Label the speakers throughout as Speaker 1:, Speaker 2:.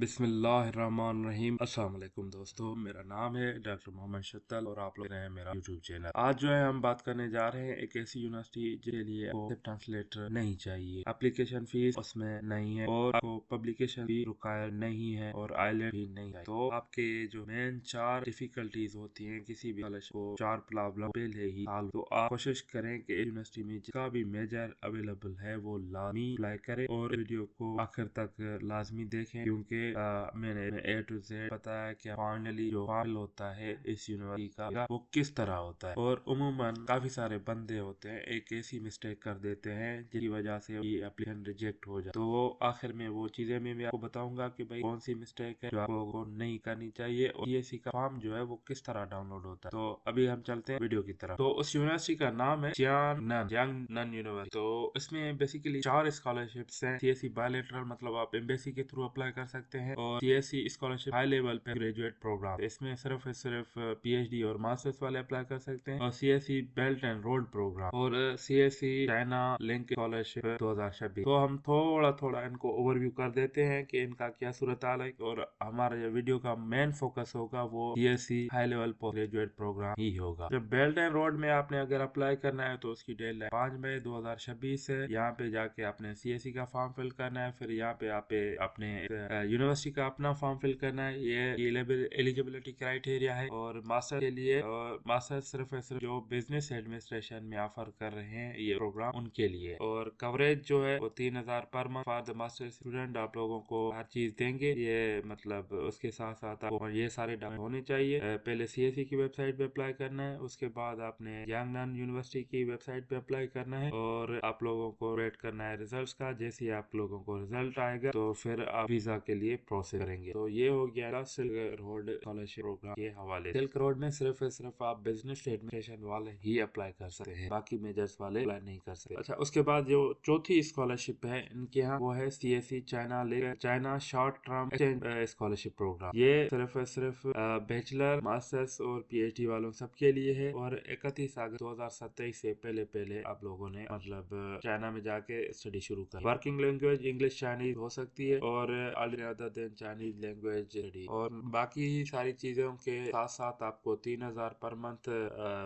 Speaker 1: बिस्मिल्लाहिर्रहमानिर्रहीम। अस्सलाम वालेकुम दोस्तों, मेरा नाम है डॉक्टर मोहम्मद शत्तल और आप लोग रहे हैं मेरा यूट्यूब चैनल। आज जो है हम बात करने जा रहे हैं एक ऐसी यूनिवर्सिटी जिसके लिए आपको ट्रांसलेटर नहीं चाहिए, एप्लीकेशन फीस उसमें नहीं है और आपको पब्लिकेशन भी रिक्वायर नहीं है और आईलेट भी नहीं है। तो आपके जो मेन 4 डिफिकल्टीज होती हैं किसी भी स्कॉलरशिप को, 4 प्रॉब्लम पहले ही साल, तो आप कोशिश करें कि यूनिवर्सिटी में जिसका भी मेजर अवेलेबल है वो लाजमी अप्लाई करें और वीडियो को आखिर तक लाजमी देखें, क्योंकि मैंने A to Z बताया कि फाइनली जो फाइल होता है इस यूनिवर्सिटी का वो किस तरह होता है। और उमूमन काफी सारे बंदे होते हैं एक ऐसी मिस्टेक कर देते हैं जिसकी वजह से एप्लीकेशन रिजेक्ट हो जाए। तो वो आखिर में वो चीजें मैं भी आपको बताऊंगा कि भाई कौन सी मिस्टेक है जो आपको नहीं करनी चाहिए और CSE का फॉर्म जो है वो किस तरह डाउनलोड होता है। तो अभी हम चलते हैं वीडियो की तरफ। तो उस यूनिवर्सिटी का नाम है जियांगनन यूनिवर्सिटी। तो इसमें बेसिकली 4 स्कॉलरशिप्स हैं। CSE बायलेटरल मतलब आप एम्बेसी के थ्रू अप्लाई कर सकते हैं, और CSE स्कॉलरशिप हाई लेवल पे ग्रेजुएट प्रोग्राम, इसमें सिर्फ PhD और मास्टर्स वाले अप्लाई कर सकते हैं। और CSE belt and road programme और CSE चाइना लिंक स्कॉलरशिप 2026। तो हम थोड़ा थोड़ा इनको ओवरव्यू कर देते हैं कि इनका क्या सूरत हाल है, और हमारा वीडियो का मेन फोकस होगा वो CSE high level post graduate program ही होगा। जब बेल्ट एंड रोड में आपने अगर अप्लाई करना है तो उसकी डेडलाइन 5 मई 2026 है। यहाँ पे जाके आपने CSE का फॉर्म फिल करना है, फिर यहाँ पे आप अपने यूनिवर्सिटी का अपना फॉर्म फिल करना है। ये एलिजिबिलिटी क्राइटेरिया है। और मास्टर के लिए मास्टर सिर्फ जो बिजनेस एडमिनिस्ट्रेशन में ऑफर कर रहे हैं ये प्रोग्राम उनके लिए। और कवरेज जो है वो 3000 per month for the master student आप लोगों को हर चीज देंगे। ये मतलब उसके साथ साथ आपको ये सारे डॉक्यूमेंट होने चाहिए। पहले CSE की वेबसाइट पे अप्लाई करना है, उसके बाद आपने यांगनान यूनिवर्सिटी की वेबसाइट पे अप्लाई करना है, और आप लोगों को वेट करना है रिजल्ट्स का। जैसे ही आप लोगों को रिजल्ट आएगा तो फिर आप वीजा के लिए प्रोसेस करेंगे। तो ये हो गया सिल्क रोड स्कॉलरशिप प्रोग्राम के हवाले। सिल्क रोड में सिर्फ आप बिजनेस एडमिनिस्ट्रेशन वाले ही अप्लाई कर सकते हैं, बाकी मेजर्स वाले अप्लाई नहीं कर सकते। अच्छा, उसके बाद जो चौथी स्कॉलरशिप है इनके यहाँ वो है CSE China short term exchange scholarship programme. ये सिर्फ बैचलर मास्टर्स और PhD वालों सबके लिए है। और 31 अगस्त 2027 से पहले आप लोगों ने मतलब चाइना में जाके स्टडी शुरू कर। वर्किंग लैंग्वेज इंग्लिश चाइनीज हो सकती है, और other than Chinese language study. और बाकी सारी चीजों के साथ साथ आपको 3000 per month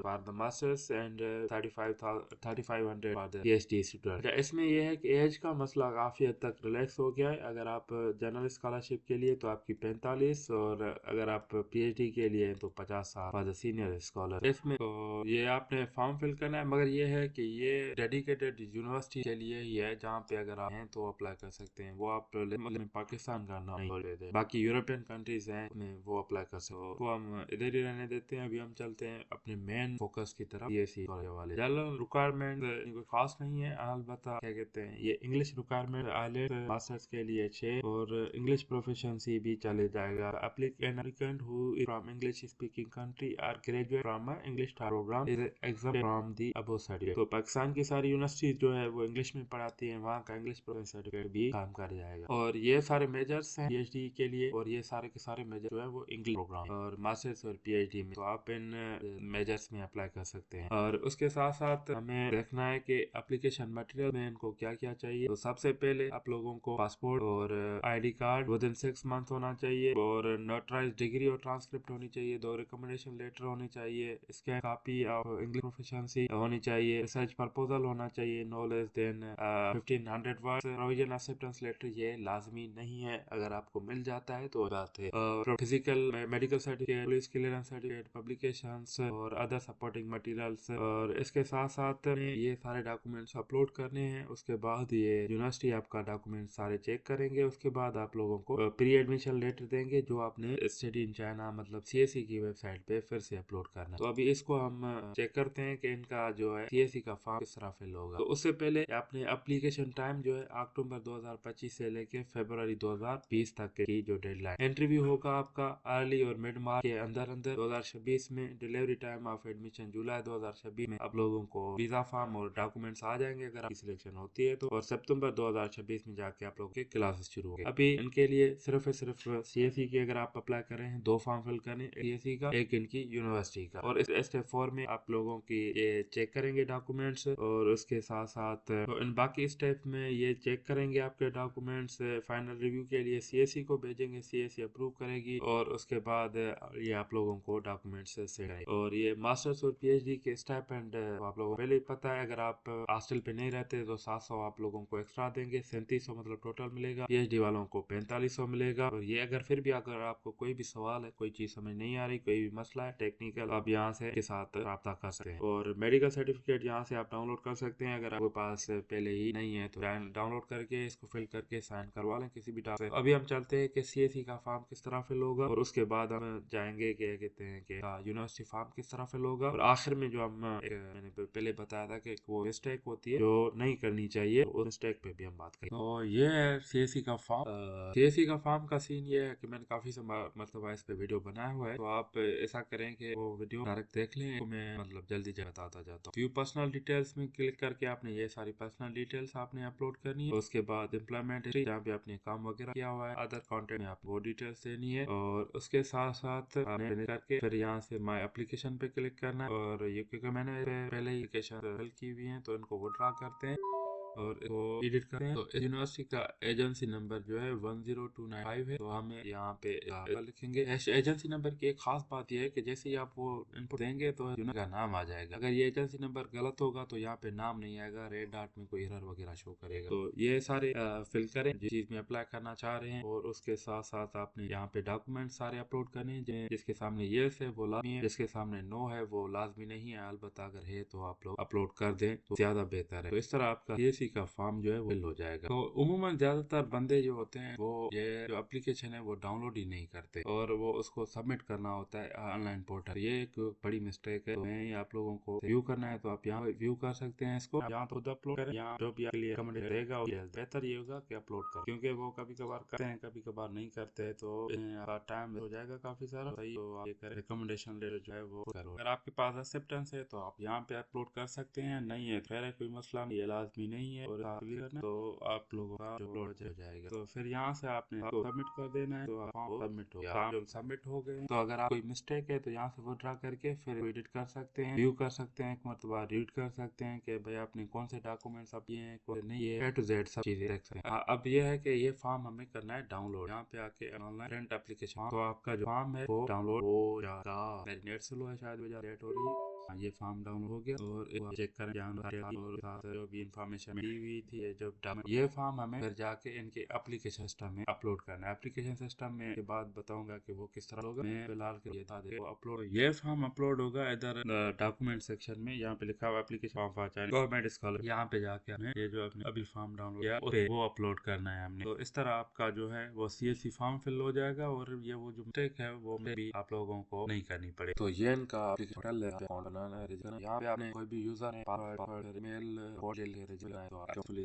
Speaker 1: for the masters and 3500 for the PhD student. इसमें यह है कि एज का मसला काफी हद तक रिलैक्स हो गया है। अगर आप जनरल स्कॉलरशिप के लिए तो आपकी 45, और अगर आप PhD के लिए तो 50 साल फॉर द सीनियर स्कॉलर। इसमें तो ये आपने फॉर्म फिल करना है, मगर ये है कि ये डेडिकेटेड यूनिवर्सिटी के लिए ही है जहाँ पे अगर आप हैं तो अप्लाई कर सकते हैं। वो आप मतलब पाकिस्तान का नाम नहीं बोल रहे थे, बाकी यूरोपियन कंट्रीज हैं में वो अप्लाई कर सकते हो। तो हम इधर ही रहने देते हैं। अभी हम चलते हैं अपने मेन फोकस की तरफ, CSE वाले। जनरल रिक्वायरमेंट कोई खास नहीं है, अलबत्ता क्या कहते हैं ये इंग्लिश रिक्वायरमेंट आईलेट मास्टर्स के लिए 6, और इंग्लिश प्रोफिशिएंसी भी चले जाएगा। applicant who is from English speaking country or graduate from a English program is exempt from the above certificate। तो पाकिस्तान की सारी यूनिवर्सिटी जो है वो इंग्लिश में पढ़ाती है, वहाँ का इंग्लिश सर्टिफिकेट भी काम कर जाएगा। और ये सारे मेजर्स हैं PhD के लिए, और ये सारे के सारे मेजर जो है वो इंग्लिश प्रोग्राम और मास्टर्स और PhD में, तो आप इन मेजर्स में अप्लाई कर सकते हैं। और उसके साथ साथ हमें देखना है कि एप्लीकेशन मटेरियल में इनको क्या क्या चाहिए। तो सबसे पहले आप लोगों को पासपोर्ट और ID card with in 6 month होना चाहिए, और नोटराइज डिग्री और ट्रांसक्रिप्ट होनी चाहिए, 2 रिकमेंडेशन लेटर होनी चाहिए, scan copy of English proficiency होनी चाहिए, रिसर्च प्रपोजल होना चाहिए no less than 1500 words, provision acceptance letter ये लाजमी नहीं है, अगर आपको मिल जाता है तो बात है। और physical medical certificate, police clearance certificate, publications और अदर सपोर्टिंग मटेरियल्स। और इसके साथ साथ ये सारे डॉक्यूमेंट्स अपलोड करने हैं। उसके बाद ये यूनिवर्सिटी आपका डॉक्यूमेंट सारे चेक करेंगे। उसके बाद आप लोगों को प्री एडमिशन लेटर देंगे जो आपने स्टडी इन चाइना मतलब CSE की वेबसाइट पे फिर से अपलोड करना है। तो अभी इसको हम चेक करते हैं कि इनका जो है CSE का फॉर्म किस तरह फिल होगा। तो उससे पहले आपने एप्लीकेशन टाइम जो है अक्टूबर 2025 से लेके फरवरी 2020 तक की जो डेडलाइन, इंटरव्यू होगा आपका अर्ली और मिड मार्च के अंदर 2026 में। डिलीवरी टाइम ऑफ एडमिशन जुलाई 2026 में आप लोगों को वीजा फॉर्म और डॉक्यूमेंट्स आ जाएंगे अगर आपकी सिलेक्शन होती है तो। और सितंबर 2026 में जाके आप लोगों के क्लासेस शुरू होंगे। अभी इनके लिए सिर्फ CSE की अगर आप अप्लाई कर रहे हैं 2 फॉर्म फिल करें, CSE का, एक इनकी यूनिवर्सिटी का। और इस स्टेप 4 में आप लोगों की ये चेक करेंगे डॉक्यूमेंट्स, और उसके साथ साथ तो इन बाकी स्टेप में ये चेक करेंगे आपके डॉक्यूमेंट्स। फाइनल रिव्यू के लिए ये CSE को भेजेंगे, CSE अप्रूव करेगी और उसके बाद ये आप लोगों को डॉक्यूमेंट्स से करेगी। और ये मास्टर्स और PhD के स्टाइपेंड आप लोगों को पहले ही पता है, अगर आप हॉस्टल पे नहीं रहते तो 700 आप लोगों को एक्स्ट्रा देंगे, 3700 मतलब टोटल मिलेगा। PhD वालों को 4500 मिलेगा। और ये अगर फिर भी अगर आपको कोई भी सवाल है, कोई चीज समझ नहीं आ रही, कोई भी मसला है टेक्निकल, आप यहाँ से के साथ रब्ता कर सकते हैं। और मेडिकल सर्टिफिकेट यहाँ से आप डाउनलोड कर सकते हैं, अगर आपके पास पहले ही नहीं है तो डाउनलोड करके इसको फिल करके साइन करवा लें किसी भी टाइप से। अभी हम चलते हैं कि CSE का फॉर्म किस तरह फिल होगा और उसके बाद हम जाएंगे क्या कहते हैं कि यूनिवर्सिटी फॉर्म किस तरह फिल होगा। और आखिर में जो मैंने पहले बताया था कि वो मिस्टेक होती है जो नहीं करनी चाहिए, उस मिस्टेक पे भी हम बात करेंगे। तो ये है CSE का फॉर्म। CSE का फॉर्म का सीन ये है कि मैंने काफी से मरतबा इस पे वीडियो बनाया हुआ है, तो आप ऐसा करें कि वो वीडियो डायरेक्ट देख लें, तो मैं मतलब जल्दी बताता जाता हूँ। व्यू पर्सनल डिटेल्स में क्लिक करके आपने ये सारी पर्सनल डिटेल्स आपने अपलोड करनी है। उसके बाद एम्प्लॉयमेंट हिस्ट्री, जहाँ पे आपने काम वगैरह किया हुआ है, अदर कंटेंट में आप वो डिटेल्स देनी है। और उसके साथ साथ आपने करके फिर यहाँ से माई एप्लीकेशन पे क्लिक करना है। और ये क्योंकि मैंने पहले ही एप्लीकेशन फिल की हुई है तो इनको वो ड्रा करते हैं और इसको एडिट करते हैं। तो यूनिवर्सिटी का एजेंसी नंबर जो है 10295 है, तो हमें यहाँ पे लिखेंगे। एजेंसी नंबर की एक खास बात यह है कि जैसे ही आप वो इनपुट देंगे तो यूनिवर्सिटी का नाम आ जाएगा। अगर ये एजेंसी नंबर गलत होगा तो यहाँ पे नाम नहीं आएगा, रेड डॉट में कोई एरर वगैरह शो करेगा। तो ये सारे फिल करें जिस चीज में अप्लाई करना चाह रहे हैं। और उसके साथ साथ आपने यहाँ पे डॉक्यूमेंट सारे अपलोड करने हैं। जिसके सामने येस है वो लाजमी है, जिसके सामने नो है वो लाजमी नहीं है। अलबत्ता अगर है तो आप लोग अपलोड कर दें तो ज्यादा बेहतर है। तो इस तरह आपका CSE का फॉर्म जो है वो फिल हो जाएगा। तो उमूमन ज्यादातर बंदे जो होते हैं वो ये जो एप्लीकेशन है वो डाउनलोड ही नहीं करते और वो उसको सबमिट करना होता है ऑनलाइन पोर्टल। ये एक बड़ी मिस्टेक है। तो मैं आप लोगों को व्यू करना है तो आप यहाँ पे व्यू कर सकते हैं इसको, यहाँ तो खुद अपलोड करें, यहाँ जो भी आपके लिए रिकमेंड रहेगा बेहतर ये होगा कि अपलोड करें, क्योंकि वो कभी कभार करते हैं कभी कभार नहीं करते, तो टाइम हो जाएगा काफी सारा। सही तो आप ये करें, रिकमेंडेशन लेटर जो है वो करो। अगर आपके पास एक्सेप्टेंस है तो आप यहाँ पे अपलोड कर सकते हैं, नहीं है खैर है कोई मसला नहीं, ये लाजमी नहीं है। और तो आप लोगों का अपलोड हो जाएगा। तो फिर यहाँ से आपने सबमिट कर देना है, तो आप सबमिट हो गया। जब सबमिट हो गए तो अगर आप कोई मिस्टेक है तो यहाँ से वो ड्रा करके फिर एडिट कर सकते हैं, व्यू कर सकते हैं, एक मरतबा रीड कर सकते हैं कि भाई आपने कौन से डॉक्यूमेंट्स अब ये हैं कौन नहीं है, A to Z सब चीजें देख सकते हैं। अब ये है कि ये फॉर्म हमें करना है डाउनलोड। यहाँ पे आके ऑनलाइन प्रिंट एप्लीकेशन, तो आपका जो फॉर्म है वो डाउनलोड हो जाएगा। मेरी नेट स्लो है, शायद वजह लेट हो रही है। ये फॉर्म डाउनलोड हो गया और एक बार चेक करें और साथ जो भी इंफॉर्मेशन दी हुई थी ये फॉर्म हमें फिर जाके इनके एप्लीकेशन सिस्टम में अपलोड करना है। एप्लीकेशन सिस्टम में के बाद बताऊंगा कि वो किस तरह होगा। मैं फिलहाल के लिए बता दे अपलोड, ये फॉर्म अपलोड होगा इधर डॉक्यूमेंट सेक्शन में। यहाँ पे लिखा हुआ एप्लीकेशन फॉर्म गवर्नमेंट स्कॉलर, यहाँ पे जाके हमें ये जो आपने अभी फॉर्म डाउनलोड किया वो अपलोड करना है हमने। तो इस तरह आपका जो है वो CSE फॉर्म फिल हो जाएगा और ये वो जो मिस्टेक है वो भी आप लोगों को नहीं करनी पड़े। तो ये इनका यहाँ पे आपने कोई भी यूजर है ईमेल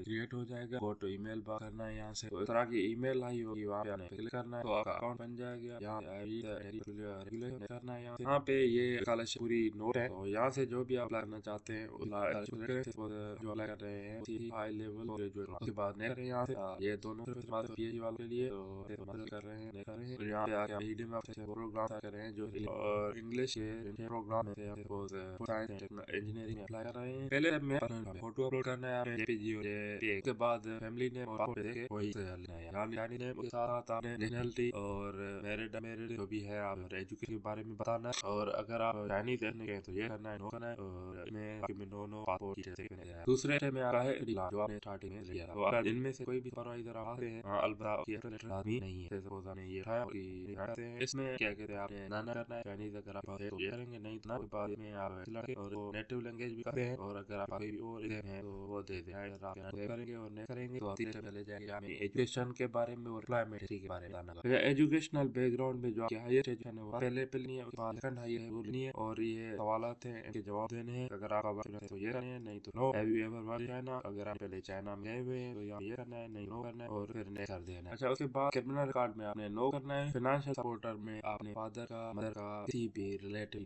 Speaker 1: क्रिएट हो जाएगा। गो टू ईमेल बार करना है, यहाँ से तो इस तरह की ईमेल आई होगी वहाँ पे क्लिक करना है तो आपका अकाउंट बन जाएगा। यहाँ करना है, यहाँ पे ये स्कॉलरशिप पूरी नोट है। तो यहाँ से जो भी आप अप्लाई करना चाहते हैं जो अप्लाई कर रहे हैं हाई लेवल ग्रेजुएट, उसके बाद नहीं कर रहे हैं यहाँ से ये दोनों PhD वालों के लिए तो कर रहे हैं और यहाँ पे आके मीडियम प्रोग्राम कर रहे हैं जो और इंग्लिश के प्रोग्राम में इंजीनियरिंग में अप्लाई कर रहे हैं। पहले मैं फोटो अपलोड करना है JPG उसके बाद फैमिली ने वही नेशनलिटी और मेरिट जो भी है आप एजुकेशन के बारे में बताना। और अगर आप चाइनीज देखने गए तो ये करना है, नो करना है। और में नो पासपोर्ट दूसरे में आता है जो आपने स्टार्टिंग में लिया। तो अगर इनमें से कोई भी इधर आते हैं अलबत्ता नहीं है, ये है इसमें क्या कहते हैं आपने नाना करना है चाइनीज, अगर आप तो ये करेंगे, नहीं तो बाद में आप लड़के और नेटिव लैंग्वेज भी करते हैं। और अगर आप कोई भी और है तो वो दे दें, अगर आप करेंगे और नहीं करेंगे तो आप चले जाएंगे। हमें एजुकेशन के बारे में और एम्प्लॉयमेंट के बारे में बताना। एजुकेशनल बैकग्राउंड में जो हाईएस्ट एजुकेशन है वो पहले नहीं है, उसके बाद सेकंड हाई है वो नहीं है। और ये सवालात हैं इनके जवाब देने हैं। अगर आप तो ये करना है, नहीं तो no. Have you ever worked China, अगर आप पहले चाइना में गए हुए हैं तो यहाँ ये करना है, नहीं नो करना है और फिर नहीं कर देना है। अच्छा, उसके बाद क्रिमिनल रिकॉर्ड में आपने नो करना है। फाइनेंशियल सपोर्टर में आपने फादर का मदर का किसी भी रिलेटिव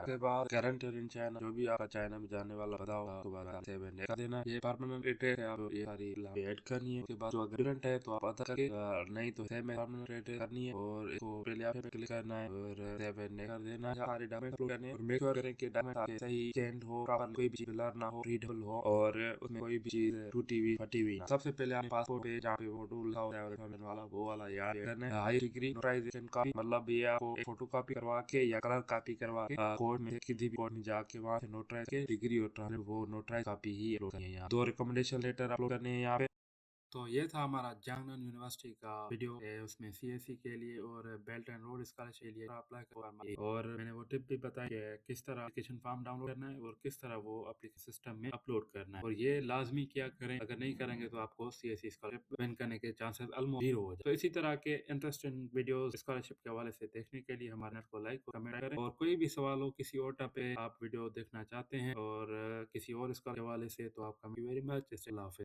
Speaker 1: उसके बाद करंट इन चाइना जो भी आपका चाइना में जाने वाला पता होगा उसके बाद 7 कर देना। ये परमानेंट एड्रेस है, आप ये सारी ऐड करनी है। उसके बाद जो अगर डिफरेंट है तो आप पता करके नहीं तो सेम परमानेंट एड्रेस करनी है और इसको पहले आप पे क्लिक करना है और 7 कर देना है। सारे डॉक्यूमेंट अपलोड करने हैं और मेक श्योर करें कि डॉक्यूमेंट आपके सही चेंज हो, प्रॉपर कोई भी चीज ब्लर ना हो, रीडेबल हो और उसमें कोई भी चीज टूटी हुई फटी हुई ना। सबसे पहले आपने पासपोर्ट पे जहाँ पे फोटो लिखा होता है वाला वो वाला याद करना है। हाई डिग्री नोटराइजेशन कॉपी मतलब ये आपको एक फोटो कॉपी करवा के या कलर कॉपी करवा के कोर्ट में किसी भी कोर्ट में जाके वहाँ से नोटराइज के डिग्री और वो नोटराइज कॉपी ही अपलोड करनी है। यहाँ 2 रिकमेंडेशन लेटर अपलोड करने हैं यहाँ पे। तो ये था हमारा जांगनन यूनिवर्सिटी का वीडियो है, उसमें सीएससी के लिए और बेल्ट एंड रोड स्कॉलरशिप के लिए अप्लाई करना। और मैंने वो टिप भी बताई कि किस तरह एप्लीकेशन फॉर्म डाउनलोड करना है और किस तरह वो एप्लीकेशन सिस्टम में अपलोड करना है। और ये लाजमी क्या करें, अगर नहीं करेंगे तो आपको सीएससी स्कॉलरशिप विन करने के चांसेस ऑलमोस्ट जीरो हो जाए। तो इसी तरह के इंटरेस्टिंग वीडियो स्कॉलरशिप के हवाले से देखने के लिए हमारे चैनल को लाइक और कमेंट करें। और कोई भी सवाल हो, किसी और टॉपिक पे आप वीडियो देखना चाहते हैं और किसी और स्कॉलर के हवाले से, तो आपका वेरी मच।